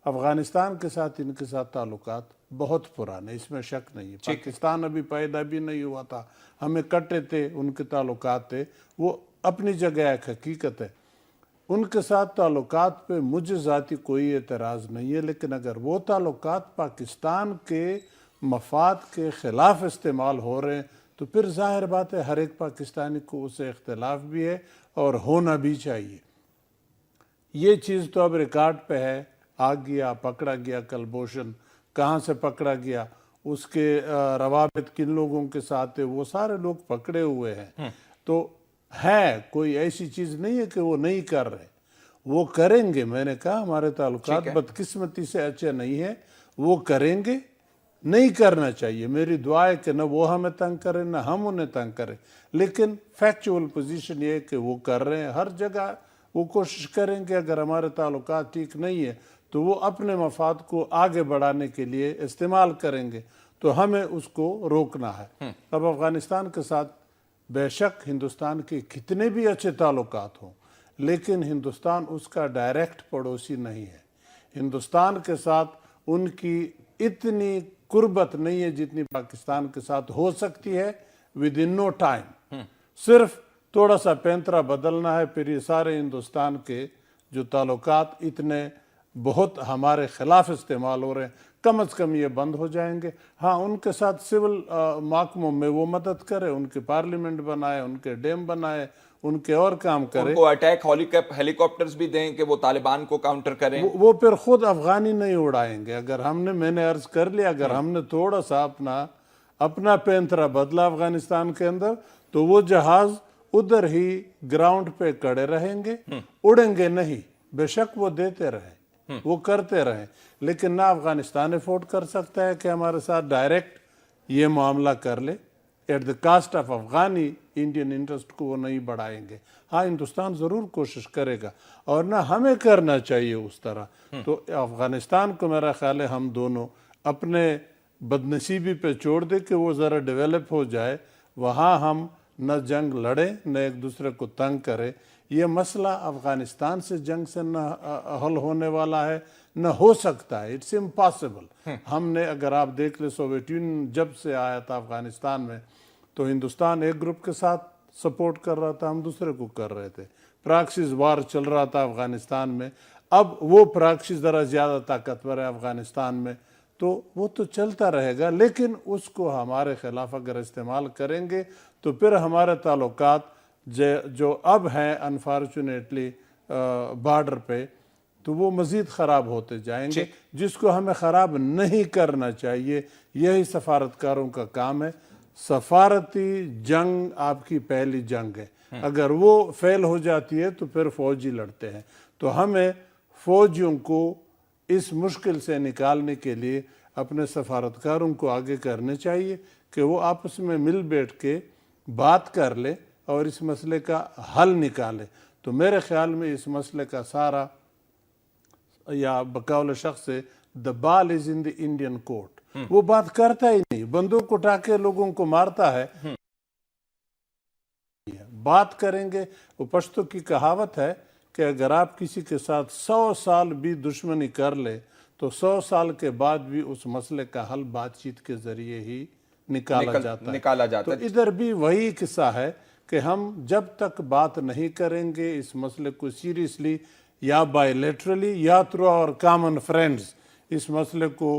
S5: Afghanistan کے ساتھ ان کے ساتھ تعلقات بہت پرانے, اس میں شک نہیں ہے. پاکستان ابھی پیدا بھی نہیں ہوا تھا, ہمیں کٹے تھے, ان کے تعلقات تھے, وہ اپنی جگہ ایک حقیقت ہے. ان کے ساتھ تعلقات پہ مجھے ذاتی کوئی اعتراض نہیں ہے, لیکن اگر وہ تعلقات پاکستان کے مفاد کے خلاف استعمال ہو رہے ہیں تو پھر ظاہر بات ہے ہر ایک پاکستانی کو اسے اختلاف بھی ہے اور ہونا بھی چاہیے. یہ چیز تو اب ریکارڈ پہ ہے. آ گیا, پکڑا گیا کلبھوشن, کہاں سے پکڑا گیا, اس کے روابط کن لوگوں کے ساتھ ہے, وہ سارے لوگ پکڑے ہوئے ہیں. تو ہے کوئی ایسی چیز نہیں ہے کہ وہ نہیں کر رہے, وہ کریں گے. میں نے کہا ہمارے تعلقات بدقسمتی سے اچھے نہیں ہیں, وہ کریں گے. نہیں کرنا چاہیے, میری دعا ہے کہ نہ وہ ہمیں تنگ کریں نہ ہم انہیں تنگ کریں, لیکن فیکچول پوزیشن یہ ہے کہ وہ کر رہے ہیں. ہر جگہ وہ کوشش کریں گے. اگر ہمارے تعلقات ٹھیک نہیں ہے تو وہ اپنے مفاد کو آگے بڑھانے کے لیے استعمال کریں گے, تو ہمیں اس کو روکنا ہے. اب افغانستان کے ساتھ بے شک ہندوستان کے کتنے بھی اچھے تعلقات ہوں, لیکن ہندوستان اس کا ڈائریکٹ پڑوسی نہیں ہے. ہندوستان کے ساتھ ان کی اتنی قربت نہیں ہے جتنی پاکستان کے ساتھ ہو سکتی ہے ود ان نو ٹائم. صرف تھوڑا سا پینترا بدلنا ہے, پھر یہ سارے ہندوستان کے جو تعلقات اتنے بہت ہمارے خلاف استعمال ہو رہے ہیں, کم از کم یہ بند ہو جائیں گے. ہاں ان کے ساتھ سول محکموں میں وہ مدد کرے, ان کے پارلیمنٹ بنائے, ان کے ڈیم بنائے, ان کے اور کام کرے,
S2: ان کو اٹیک ہیلی کاپٹرز بھی دیں کہ وہ طالبان کو کاؤنٹر کریں.
S5: وہ پھر خود افغانی نہیں اڑائیں گے. اگر ہم نے, میں نے عرض کر لیا, اگر ہم نے تھوڑا سا اپنا پینترا بدلا افغانستان کے اندر, تو وہ جہاز ادھر ہی گراؤنڈ پہ کڑے رہیں گے, اڑیں گے نہیں. بے شک وہ دیتے رہیں, وہ کرتے رہیں، لیکن نہ افغانستان افورڈ کر سکتا ہے کہ ہمارے ساتھ ڈائریکٹ یہ معاملہ کر لے، ایٹ دا کاسٹ آف افغانی انڈین انٹرسٹ کو وہ نہیں بڑھائیں گے۔ ہاں ہندوستان ضرور کوشش کرے گا، اور نہ ہمیں کرنا چاہیے اس طرح۔ تو افغانستان کو میرا خیال ہے ہم دونوں اپنے بدنصیبی پہ چھوڑ دے کہ وہ ذرا ڈیولپ ہو جائے، وہاں ہم نہ جنگ لڑیں نہ ایک دوسرے کو تنگ کریں۔ یہ مسئلہ افغانستان سے جنگ سے نہ حل ہونے والا ہے، نہ ہو سکتا ہے، اٹس امپاسبل۔ ہم نے اگر آپ دیکھ لیں سوویت یونین جب سے آیا تھا افغانستان میں تو ہندوستان ایک گروپ کے ساتھ سپورٹ کر رہا تھا، ہم دوسرے کو کر رہے تھے، پراکسیز وار چل رہا تھا افغانستان میں۔ اب وہ پراکسی ذرا زیادہ طاقتور ہے افغانستان میں، تو وہ تو چلتا رہے گا، لیکن اس کو ہمارے خلاف اگر استعمال کریں گے تو پھر ہمارے تعلقات جو اب ہیں انفارچونیٹلی بارڈر پہ، تو وہ مزید خراب ہوتے جائیں گے، جس کو ہمیں خراب نہیں کرنا چاہیے۔ یہی سفارتکاروں کا کام ہے۔ سفارتی جنگ آپ کی پہلی جنگ ہے، اگر وہ فیل ہو جاتی ہے تو پھر فوجی لڑتے ہیں۔ تو ہمیں فوجیوں کو اس مشکل سے نکالنے کے لیے اپنے سفارتکاروں کو آگے کرنے چاہیے کہ وہ آپس میں مل بیٹھ کے بات کر لے اور اس مسئلے کا حل نکالے۔ تو میرے خیال میں اس مسئلے کا سارا، یا بقول شخص سے the ball is in the Indian court، وہ بات کرتا ہی نہیں، بندوق اٹھا کے لوگوں کو مارتا ہے۔ بات کریں گے، وہ پشتو کی کہاوت ہے کہ اگر آپ کسی کے ساتھ 100 سال بھی دشمنی کر لے تو 100 سال کے بعد بھی اس مسئلے کا حل بات چیت کے ذریعے ہی نکالا جاتا ہے۔ تو ادھر بھی وہی قصہ ہے کہ ہم جب تک بات نہیں کریں گے اس مسئلے کو سیریسلی، یا بائی لیٹرلی یا تھرو اور کامن فرینڈز، اس مسئلے کو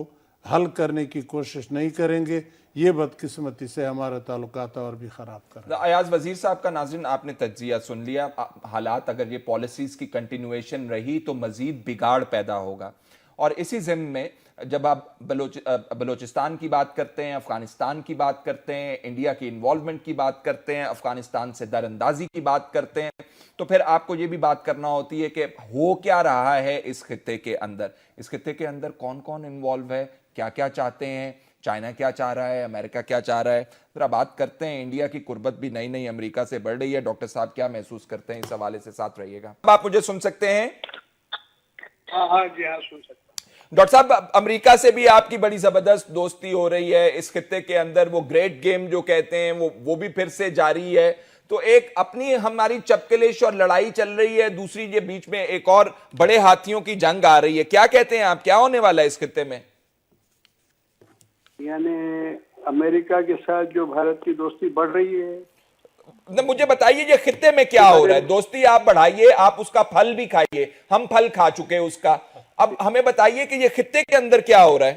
S5: حل کرنے کی کوشش نہیں کریں گے، یہ بدقسمتی سے ہمارے تعلقات اور بھی خراب کر رہے ہیں۔
S2: ایاز وزیر صاحب کا ناظرین آپ نے تجزیہ سن لیا۔ حالات اگر یہ پالیسیز کی کنٹینویشن رہی تو مزید بگاڑ پیدا ہوگا، اور اسی ضمن میں جب آپ بلوچستان کی بات کرتے ہیں، افغانستان کی بات کرتے ہیں، انڈیا کی انوالومنٹ کی بات کرتے ہیں، افغانستان سے در اندازی کی بات کرتے ہیں، تو پھر آپ کو یہ بھی بات کرنا ہوتی ہے کہ ہو کیا رہا ہے اس خطے کے اندر، اس خطے کے اندر کون کون انوالو ہے، کیا کیا چاہتے ہیں، چائنا کیا چاہ رہا ہے، امریکہ کیا چاہ رہا ہے۔ ذرا بات کرتے ہیں، انڈیا کی قربت بھی نئی نئی امریکہ سے بڑھ رہی ہے، ڈاکٹر صاحب کیا محسوس کرتے ہیں اس حوالے سے؟ ساتھ رہیے گا۔ آپ مجھے سن سکتے ہیں؟
S3: ہاں جی ہاں، سن سکتا ہوں۔
S2: ڈاکٹر صاحب، امریکہ سے بھی آپ کی بڑی زبردست دوستی ہو رہی ہے اس خطے کے اندر، وہ گریٹ گیم جو کہتے ہیں وہ بھی پھر سے جاری ہے، تو ایک اپنی ہماری چپکلش اور لڑائی چل رہی ہے، دوسری یہ بیچ میں ایک اور بڑے ہاتھیوں کی جنگ آ رہی ہے۔ کیا کہتے ہیں آپ، کیا ہونے والا ہے اس خطے میں؟
S3: یعنی امریکہ کے ساتھ جو بھارت کی دوستی بڑھ رہی ہے،
S2: مجھے بتائیے یہ خطے میں کیا ہو رہا ہے؟ دوستی آپ بڑھائیے، آپ اس کا پھل بھی کھائیے، ہم پھل کھا چکے اس کا، اب ہمیں بتائیے کہ یہ خطے کے اندر کیا ہو رہا ہے؟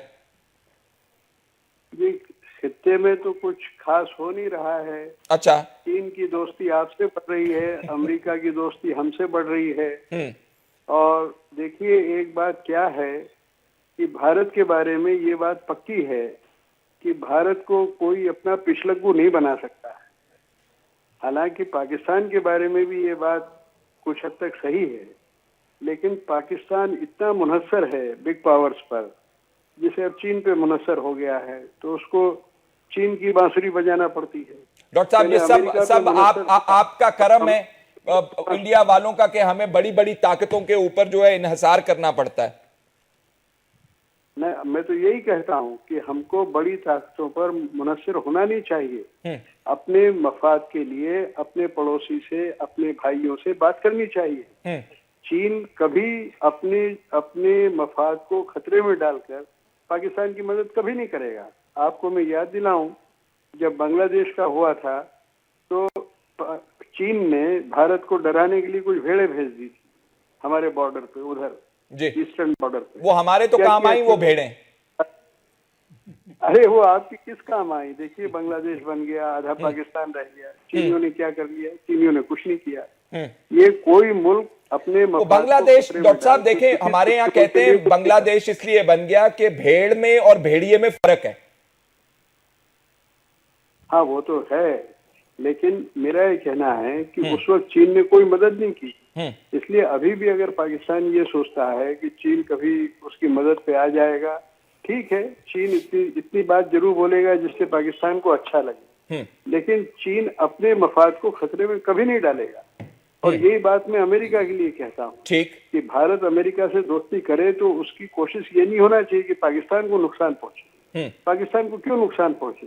S3: جی خطے میں تو کچھ خاص ہو نہیں رہا ہے۔
S2: اچھا،
S3: چین کی دوستی آپ سے بڑھ رہی ہے، امریکہ کی دوستی ہم سے بڑھ رہی ہے۔ اور دیکھیے ایک بات کیا ہے کہ بھارت کے بارے میں یہ بات پکی ہے کہ بھارت کو کوئی اپنا پچھلگو نہیں بنا سکتا ہے۔ حالانکہ پاکستان کے بارے میں بھی یہ بات کچھ حد تک صحیح ہے، لیکن پاکستان اتنا منحصر ہے بگ پاورز پر، جسے اب چین پہ منحصر ہو گیا ہے، تو اس کو چین کی بانسری بجانا پڑتی ہے۔
S2: ڈاکٹر صاحب یہ سب آپ کا کرم ہے انڈیا والوں کا کہ ہمیں بڑی بڑی طاقتوں کے اوپر جو ہے انحصار کرنا پڑتا ہے۔
S3: میں تو یہی کہتا ہوں کہ ہم کو بڑی طاقتوں پر منحصر ہونا نہیں چاہیے، اپنے مفاد کے لیے اپنے پڑوسی سے، اپنے بھائیوں سے بات کرنی چاہیے۔ چین کبھی اپنے مفاد کو خطرے میں ڈال کر پاکستان کی مدد کبھی نہیں کرے گا۔ آپ کو میں یاد دلاؤں، جب بنگلہ دیش کا ہوا تھا تو چین نے بھارت کو ڈرانے کے لیے کچھ بھیڑیں بھیج دی تھی ہمارے بارڈر پہ، ادھر ایسٹرن بارڈر پہ۔
S2: وہ ہمارے تو کام آئی وہ بھیڑیں؟
S3: ارے وہ آپ کی کس کام آئی؟ دیکھیے بنگلہ دیش بن گیا، آدھا پاکستان رہ گیا، چینیوں نے کیا کر لیا؟ چینیوں نے کچھ نہیں کیا۔ یہ کوئی ملک اپنے
S2: بنگلہ دیش، ڈاکٹر صاحب دیکھیں ہمارے یہاں کہتے ہیں بنگلہ دیش اس لیے بن گیا کہ بھیڑ میں اور بھیڑیے میں فرق ہے۔
S3: ہاں وہ تو ہے، لیکن میرا یہ کہنا ہے کہ اس وقت چین نے کوئی مدد نہیں کی۔ اس لیے ابھی بھی اگر پاکستان یہ سوچتا ہے کہ چین کبھی اس کی مدد پہ آ جائے گا، ٹھیک ہے، چین اتنی بات ضرور بولے گا جس سے پاکستان کو اچھا لگے، لیکن چین اپنے مفاد کو خطرے میں کبھی نہیں ڈالے گا. اور یہی بات میں امریکہ کے لیے کہتا ہوں
S2: ٹھیک
S3: کہ بھارت امریکہ سے دوستی کرے تو اس کی کوشش یہ نہیں ہونا چاہیے کہ پاکستان کو نقصان پہنچے. پاکستان کو کیوں نقصان پہنچے؟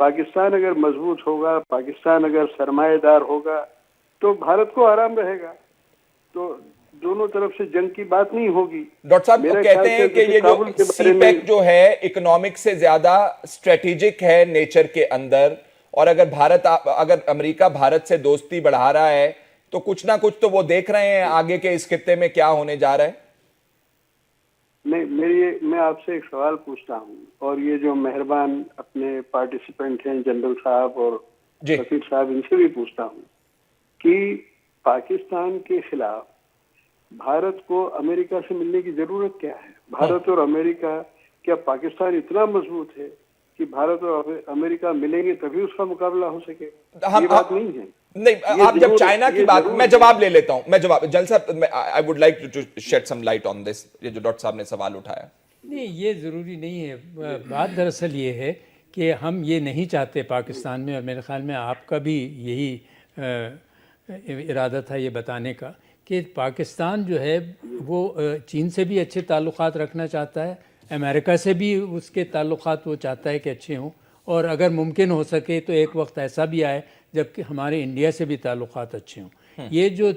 S3: پاکستان اگر مضبوط ہوگا، پاکستان اگر سرمایہ دار ہوگا تو بھارت کو آرام رہے گا، تو دونوں طرف سے جنگ کی بات نہیں ہوگی.
S2: ڈاکٹر صاحب
S3: میرے
S2: کہتے
S3: خیال
S2: ہیں
S3: سے
S2: کہ یہ جو
S3: کابل کے
S2: سی
S3: بارے میں
S2: پیک جو ہے اکنامک سے زیادہ اسٹریٹجک ہے نیچر کے اندر، اور اگر امریکہ بھارت سے دوستی بڑھا رہا ہے تو کچھ نہ کچھ تو وہ دیکھ رہے ہیں آگے کے اس خطے میں کیا ہونے جا رہا ہے.
S3: نہیں، میں آپ سے ایک سوال پوچھتا ہوں، اور یہ جو مہربان اپنے پارٹیسپینٹ ہیں جنرل صاحب اور سفیر صاحب، ان سے بھی پوچھتا ہوں کہ پاکستان کے خلاف بھارت کو امریکہ سے ملنے کی ضرورت کیا ہے؟ بھارت اور امریکہ، کیا پاکستان اتنا مضبوط ہے کہ بھارت اور امریکہ ملیں گے تبھی اس کا مقابلہ ہو سکے؟ یہ بات نہیں ہے.
S2: نہیں، آپ جب چائنا کی بات، میں جواب لے لیتا ہوں، جنرل صاحب I would like to shed some light on this، یہ جو ڈاکٹر صاحب نے سوال اٹھایا.
S4: نہیں، یہ ضروری نہیں ہے. بات دراصل یہ ہے کہ ہم یہ نہیں چاہتے پاکستان میں، اور میرے خیال میں آپ کا بھی یہی ارادہ تھا یہ بتانے کا کہ پاکستان جو ہے وہ چین سے بھی اچھے تعلقات رکھنا چاہتا ہے، امریکہ سے بھی اس کے تعلقات وہ چاہتا ہے کہ اچھے ہوں، اور اگر ممکن ہو سکے تو ایک وقت ایسا بھی آئے جبکہ ہمارے انڈیا سے بھی تعلقات اچھے ہوں. یہ جو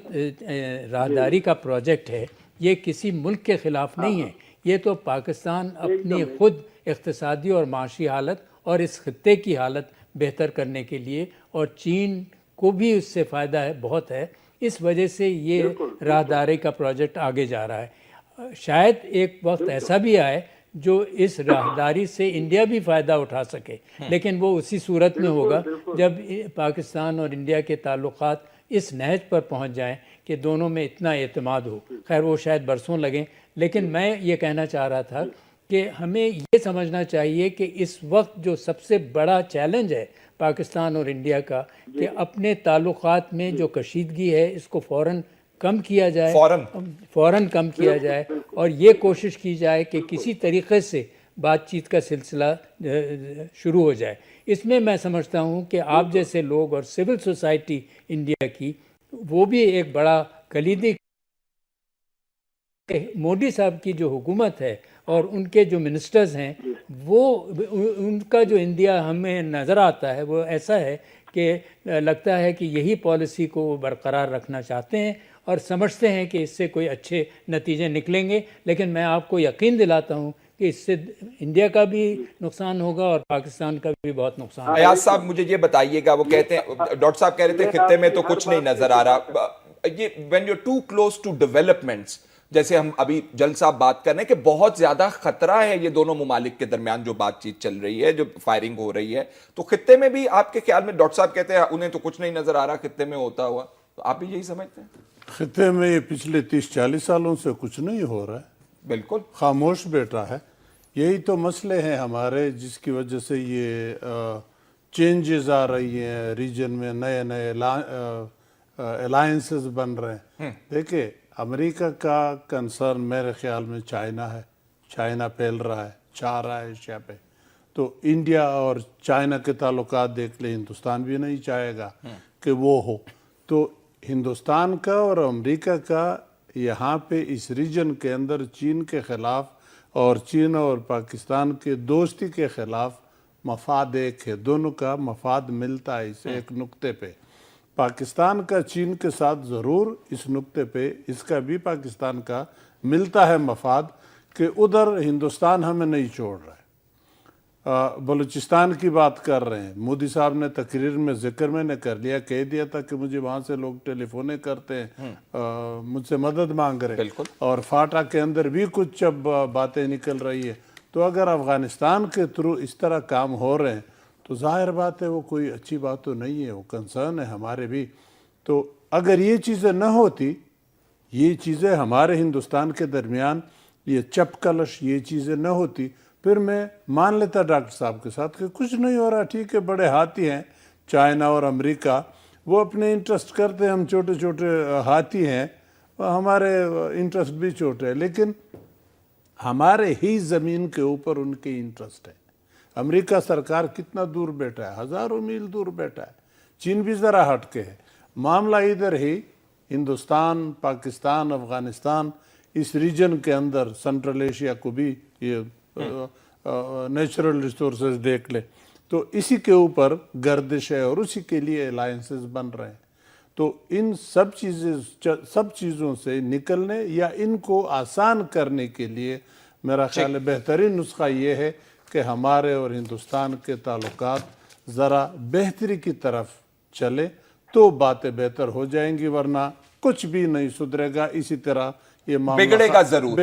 S4: راہداری کا پروجیکٹ ہے یہ کسی ملک کے خلاف نہیں ہے، یہ تو پاکستان اپنی خود اقتصادی اور معاشی حالت اور اس خطے کی حالت بہتر کرنے کے لیے، اور چین کو بھی اس سے فائدہ ہے، بہت ہے، اس وجہ سے یہ راہداری کا پروجیکٹ آگے جا رہا ہے. شاید ایک وقت ایسا بھی آئے جو اس راہداری سے انڈیا بھی فائدہ اٹھا سکے، لیکن وہ اسی صورت میں ہوگا جب پاکستان اور انڈیا کے تعلقات اس نہج پر پہنچ جائیں کہ دونوں میں اتنا اعتماد ہو. خیر وہ شاید برسوں لگیں، لیکن میں یہ کہنا چاہ رہا تھا کہ ہمیں یہ سمجھنا چاہیے کہ اس وقت جو سب سے بڑا چیلنج ہے پاکستان اور انڈیا کا، کہ اپنے تعلقات میں جو کشیدگی ہے اس کو فوراً کم کیا جائے، فوراً کم کیا جائے، اور یہ کوشش کی جائے کہ کسی طریقے سے بات چیت کا سلسلہ شروع ہو جائے. اس میں میں سمجھتا ہوں کہ آپ جیسے لوگ اور سول سوسائٹی انڈیا کی، وہ بھی ایک بڑا کلیدی، مودی صاحب کی جو حکومت ہے اور ان کے جو منسٹرز ہیں، وہ ان کا جو انڈیا ہمیں نظر آتا ہے وہ ایسا ہے کہ لگتا ہے کہ یہی پالیسی کو وہ برقرار رکھنا چاہتے ہیں اور سمجھتے ہیں کہ اس سے کوئی اچھے نتیجے نکلیں گے. لیکن میں آپ کو یقین دلاتا ہوں کہ اس سے انڈیا کا بھی نقصان ہوگا اور پاکستان کا بھی بہت نقصان ہوگا.
S2: ایاز صاحب مجھے یہ بتائیے گا، وہ کہتے ہیں، ڈاکٹر صاحب کہہ رہے تھے خطے میں تو کچھ نہیں نظر آ رہا. یہ when you're too close to developments، جیسے ہم ابھی جلد صاحب بات کر رہے ہیں کہ بہت زیادہ خطرہ ہے یہ دونوں ممالک کے درمیان جو بات چیت چل رہی ہے، جو فائرنگ ہو رہی ہے، تو خطے میں بھی آپ کے خیال میں، ڈاکٹر صاحب کہتے ہیں انہیں تو کچھ نہیں نظر آ رہا خطے میں ہوتا ہوا، تو آپ بھی یہی سمجھتے ہیں؟
S5: خطے میں یہ پچھلے 30-40 سالوں سے کچھ نہیں ہو رہا ہے،
S2: بالکل
S5: خاموش بیٹھا ہے. یہی تو مسئلے ہیں ہمارے جس کی وجہ سے یہ چینجز آ رہی ہیں ریجن میں، نئے نئے الائنسز بن رہے ہیں. دیکھیں، امریکہ کا کنسرن میرے خیال میں چائنا ہے، چائنا پھیل رہا ہے، چاہ رہا ہے ایشیا پہ. تو انڈیا اور چائنا کے تعلقات دیکھ لیں، ہندوستان بھی نہیں چاہے گا کہ وہ ہو. تو ہندوستان کا اور امریکہ کا یہاں پہ اس ریجن کے اندر چین کے خلاف اور چین اور پاکستان کے دوستی کے خلاف مفاد ایک ہے، دونوں کا مفاد ملتا ہے اس ایک نقطے پہ. پاکستان کا چین کے ساتھ ضرور اس نقطے پہ اس کا بھی پاکستان کا ملتا ہے مفاد کہ ادھر ہندوستان ہمیں نہیں چھوڑ رہا ہے. بلوچستان کی بات کر رہے ہیں، مودی صاحب نے تقریر میں ذکر میں نے کر لیا، کہہ دیا تھا کہ مجھے وہاں سے لوگ ٹیلی فونے کرتے ہیں، مجھ سے مدد مانگ رہے ہیں، اور فاٹا کے اندر بھی کچھ جب باتیں نکل رہی ہے. تو اگر افغانستان کے تھرو اس طرح کام ہو رہے ہیں تو ظاہر بات ہے وہ کوئی اچھی بات تو نہیں ہے، وہ کنسرن ہے ہمارے بھی. تو اگر یہ چیزیں نہ ہوتی، یہ چیزیں ہمارے ہندوستان کے درمیان، یہ چپ کلش، یہ چیزیں نہ ہوتی، پھر میں مان لیتا ڈاکٹر صاحب کے ساتھ کہ کچھ نہیں ہو رہا، ٹھیک ہے، بڑے ہاتھی ہیں چائنا اور امریکہ، وہ اپنے انٹرسٹ کرتے ہیں, ہم چھوٹے چھوٹے ہاتھی ہیں, ہمارے انٹرسٹ بھی چھوٹے ہیں, لیکن ہمارے ہی زمین کے اوپر ان کے انٹرسٹ ہے. امریکہ سرکار کتنا دور بیٹھا ہے, ہزاروں میل دور بیٹھا ہے. چین بھی ذرا ہٹ کے ہے. معاملہ ادھر ہی ہندوستان, پاکستان, افغانستان, اس ریجن کے اندر, سنٹرل ایشیا کو بھی یہ نیچرل ریسورسز دیکھ لیں تو اسی کے اوپر گردش ہے اور اسی کے لیے الائنسز بن رہے ہیں. تو ان سب چیزوں سے نکلنے یا ان کو آسان کرنے کے لیے میرا خیال ہے بہترین نسخہ یہ ہے کہ ہمارے اور ہندوستان کے تعلقات ذرا بہتری کی طرف چلے تو باتیں بہتر ہو جائیں گی, ورنہ کچھ بھی نہیں سدھرے گا. اسی طرح یہ
S2: بگڑے گا ضرور.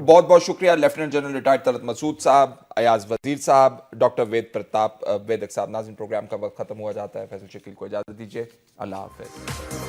S2: بہت بہت شکریہ لیفٹیننٹ جنرل ریٹائرڈ طلعت مسعود صاحب, ایاز وزیر صاحب, ڈاکٹر وید پرتاپ ویدک صاحب. ناظرین, پروگرام کا وقت ختم ہوا جاتا ہے. فیصل شکیل کو اجازت دیجیے. اللہ حافظ.